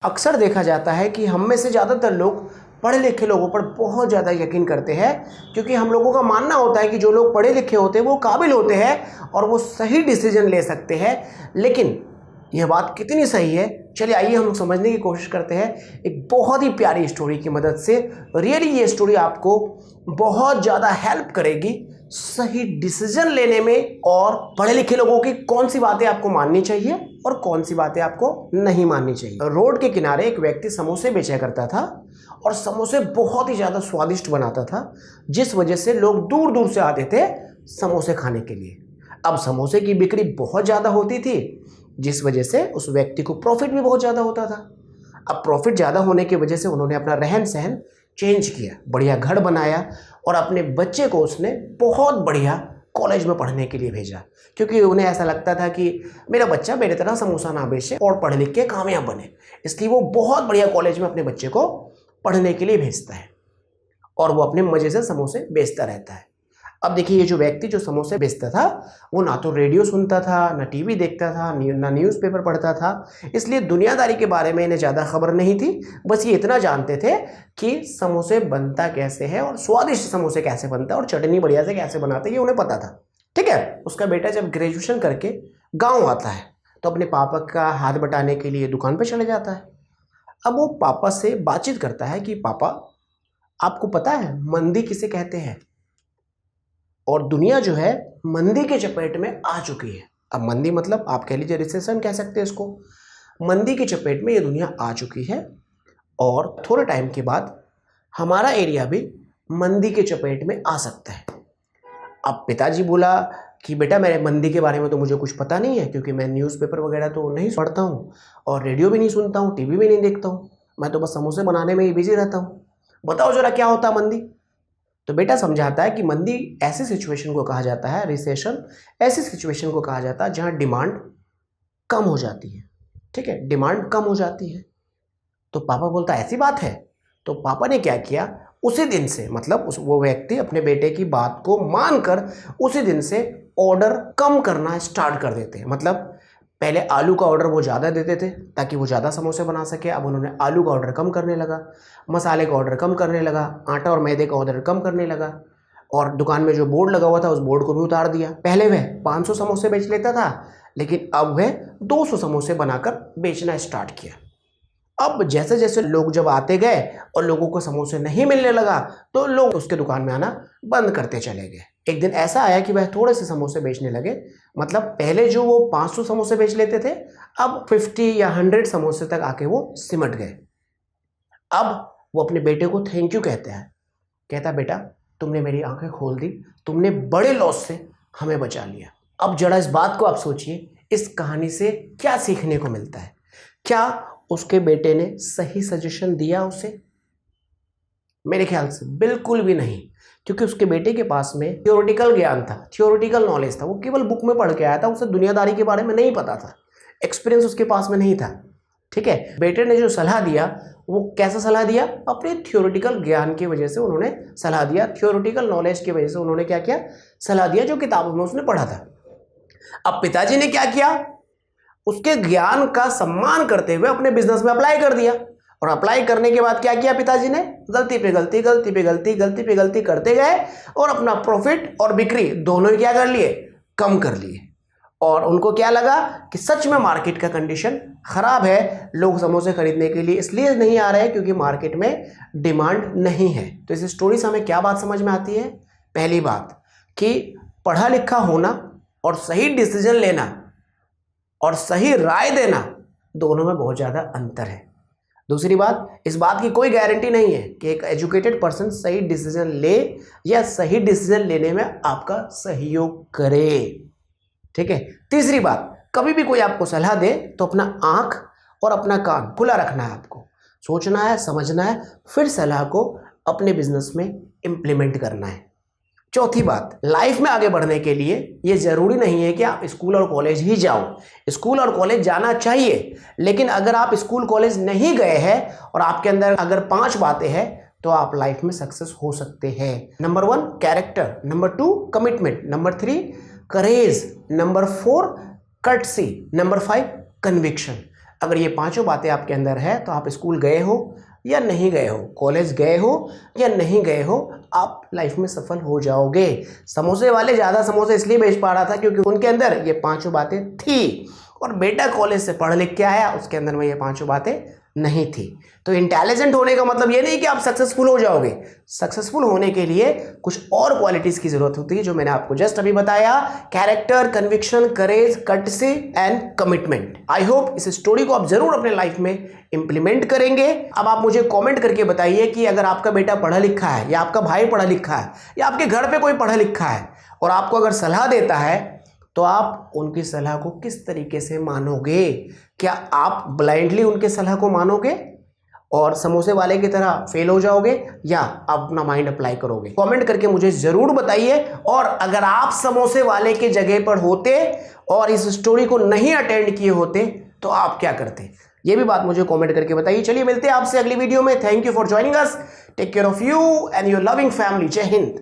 अक्सर देखा जाता है कि हम में से ज़्यादातर लोग पढ़े लिखे लोगों पर बहुत ज़्यादा यकीन करते हैं, क्योंकि हम लोगों का मानना होता है कि जो लोग पढ़े लिखे होते हैं वो काबिल होते हैं और वो सही डिसीजन ले सकते हैं। लेकिन यह बात कितनी सही है, चलिए आइए हम समझने की कोशिश करते हैं एक बहुत ही प्यारी स्टोरी की मदद से। रियली ये स्टोरी आपको बहुत ज़्यादा हेल्प करेगी सही डिसीजन लेने में, और पढ़े लिखे लोगों की कौन सी बातें आपको माननी चाहिए और कौन सी बातें आपको नहीं माननी चाहिए। रोड के किनारे एक व्यक्ति समोसे बेचा करता था और समोसे बहुत ही ज़्यादा स्वादिष्ट बनाता था, जिस वजह से लोग दूर दूर से आते थे समोसे खाने के लिए। अब समोसे की बिक्री बहुत ज़्यादा होती थी, जिस वजह से उस व्यक्ति को प्रॉफिट भी बहुत ज़्यादा होता था। अब प्रॉफिट ज़्यादा होने की वजह से उन्होंने अपना रहन सहन चेंज किया, बढ़िया घर बनाया और अपने बच्चे को उसने बहुत बढ़िया कॉलेज में पढ़ने के लिए भेजा, क्योंकि उन्हें ऐसा लगता था कि मेरा बच्चा मेरी तरह समोसा ना बेचे और पढ़ लिख के कामयाब बने। इसलिए वो बहुत बढ़िया कॉलेज में अपने बच्चे को पढ़ने के लिए भेजता है और वो अपने मज़े से समोसे बेचता रहता है। अब देखिए, ये जो व्यक्ति जो समोसे बेचता था वो ना तो रेडियो सुनता था, ना टीवी देखता था, ना न्यूज़पेपर पढ़ता था, इसलिए दुनियादारी के बारे में इन्हें ज़्यादा खबर नहीं थी। बस ये इतना जानते थे कि समोसे बनता कैसे है और स्वादिष्ट समोसे कैसे बनता है और चटनी बढ़िया से कैसे बनाते हैं, ये उन्हें पता था। ठीक है, उसका बेटा जब ग्रेजुएशन करके गाँव आता है तो अपने पापा का हाथ बटाने के लिए दुकान पर चले जाता है। अब वो पापा से बातचीत करता है कि पापा, आपको पता है मंदी किसे कहते हैं? और दुनिया जो है मंदी के चपेट में आ चुकी है। अब मंदी मतलब आप कह लीजिए रिसेशन कह सकते हैं इसको। मंदी के चपेट में ये दुनिया आ चुकी है और थोड़े टाइम के बाद हमारा एरिया भी मंदी के चपेट में आ सकता है। अब पिताजी बोला कि बेटा, मेरे मंदी के बारे में तो मुझे कुछ पता नहीं है, क्योंकि मैं न्यूज़पेपर वगैरह तो नहीं पढ़ता हूँ और रेडियो भी नहीं सुनता हूँ, टीवी भी नहीं देखता हूँ, मैं तो बस समोसे बनाने में ही बिजी रहता हूँ। बताओ ज़रा क्या होता है मंदी। तो बेटा समझाता है कि मंदी ऐसी सिचुएशन को कहा जाता है, रिसेशन ऐसी सिचुएशन को कहा जाता है जहां डिमांड कम हो जाती है। ठीक है, डिमांड कम हो जाती है। तो पापा बोलता ऐसी बात है। तो पापा ने क्या किया, उसी दिन से मतलब वो व्यक्ति अपने बेटे की बात को मानकर उसी दिन से ऑर्डर कम करना स्टार्ट कर देते हैं। मतलब पहले आलू का ऑर्डर वो ज़्यादा देते थे ताकि वो ज़्यादा समोसे बना सके। अब उन्होंने आलू का ऑर्डर कम करने लगा, मसाले का ऑर्डर कम करने लगा, आटा और मैदे का ऑर्डर कम करने लगा, और दुकान में जो बोर्ड लगा हुआ था उस बोर्ड को भी उतार दिया। पहले वह 500 समोसे बेच लेता था, लेकिन अब वह 200 समोसे बनाकर बेचना स्टार्ट किया। अब जैसे जैसे लोग जब आते गए और लोगों को समोसे नहीं मिलने लगा तो लोग उसके दुकान में आना बंद करते चले गए। एक दिन ऐसा आया कि वह थोड़े से समोसे बेचने लगे। मतलब पहले जो वो 500 समोसे बेच लेते थे, अब 50 या 100 समोसे तक आके वो सिमट गए। अब वो अपने बेटे को थैंक यू कहता है, कहता बेटा, तुमने मेरी आंखें खोल दी, तुमने बड़े लॉस से हमें बचा लिया। अब जरा इस बात को आप सोचिए, इस कहानी से क्या सीखने को मिलता है? क्या उसके बेटे ने सही सजेशन दिया उसे? मेरे ख्याल से बिल्कुल भी नहीं, क्योंकि उसके बेटे के पास में थियोरेटिकल ज्ञान था, थियोरेटिकल नॉलेज था। वो केवल बुक में पढ़ के आया था, उसे दुनियादारी के बारे में नहीं पता था, एक्सपीरियंस उसके पास में नहीं था। ठीक है, बेटे ने जो सलाह दिया वो कैसा सलाह दिया? अपने थियोरेटिकल ज्ञान की वजह से उन्होंने सलाह दिया, थियोरेटिकल नॉलेज की वजह से उन्होंने क्या किया? सलाह दिया, जो किताबों में उसने पढ़ा था। अब पिताजी ने क्या किया? उसके ज्ञान का सम्मान करते हुए अपने बिजनेस में अप्लाई कर दिया, और अप्लाई करने के बाद क्या किया पिताजी ने? गलती पे गलती, गलती पे गलती, गलती पे गलती करते गए और अपना प्रॉफिट और बिक्री दोनों ही क्या कर लिए? कम कर लिए। और उनको क्या लगा कि सच में मार्केट का कंडीशन खराब है, लोग समोसे खरीदने के लिए इसलिए नहीं आ रहे हैं क्योंकि मार्केट में डिमांड नहीं है। तो इस स्टोरी से हमें क्या बात समझ में आती है? पहली बात कि पढ़ा लिखा होना और सही डिसीजन लेना और सही राय देना, दोनों में बहुत ज़्यादा अंतर है। दूसरी बात, इस बात की कोई गारंटी नहीं है कि एक एजुकेटेड पर्सन सही डिसीजन ले या सही डिसीजन लेने में आपका सहयोग करे। ठीक है। तीसरी बात, कभी भी कोई आपको सलाह दे तो अपना आंख और अपना कान खुला रखना है, आपको सोचना है, समझना है, फिर सलाह को अपने बिजनेस में इम्प्लीमेंट करना है। चौथी बात, लाइफ में आगे बढ़ने के लिए ये ज़रूरी नहीं है कि आप स्कूल और कॉलेज ही जाओ। स्कूल और कॉलेज जाना चाहिए, लेकिन अगर आप स्कूल कॉलेज नहीं गए हैं और आपके अंदर अगर 5 बातें हैं तो आप लाइफ में सक्सेस हो सकते हैं। Number 1 character, number 2 commitment, number 3 करेज, नंबर 4 कर्टसी, नंबर 5 कन्विक्शन। अगर ये पांचों बातें आपके अंदर है तो आप स्कूल गए हो या नहीं गए हो, कॉलेज गए हो या नहीं गए हो, आप लाइफ में सफल हो जाओगे। समोसे वाले ज़्यादा समोसे इसलिए बेच पा रहा था क्योंकि उनके अंदर ये पांचों बातें थी, और बेटा कॉलेज से पढ़ लिख के आया, उसके अंदर में ये पांचों बातें नहीं थी। तो इंटेलिजेंट होने का मतलब ये नहीं कि आप सक्सेसफुल हो जाओगे। सक्सेसफुल होने के लिए कुछ और क्वालिटीज की जरूरत होती है जो मैंने आपको जस्ट अभी बताया: character, conviction, courage, courtesy and commitment. I hope इस स्टोरी को आप जरूर अपने लाइफ में इंप्लीमेंट करेंगे। अब आप मुझे कमेंट करके बताइए कि अगर आपका बेटा पढ़ा लिखा है या आपका भाई पढ़ा लिखा है या आपके घर पे कोई पढ़ा लिखा है और आपको अगर सलाह देता है तो आप उनकी सलाह को किस तरीके से मानोगे। क्या आप ब्लाइंडली उनके सलाह को मानोगे और समोसे वाले की तरह फेल हो जाओगे, या आप अपना माइंड अप्लाई करोगे? कमेंट करके मुझे जरूर बताइए। और अगर आप समोसे वाले के जगह पर होते और इस स्टोरी को नहीं अटेंड किए होते तो आप क्या करते, ये भी बात मुझे कमेंट करके बताइए। चलिए मिलते हैं आपसे अगली वीडियो में। Thank you for joining us. Take care of you and your loving family. जय हिंद।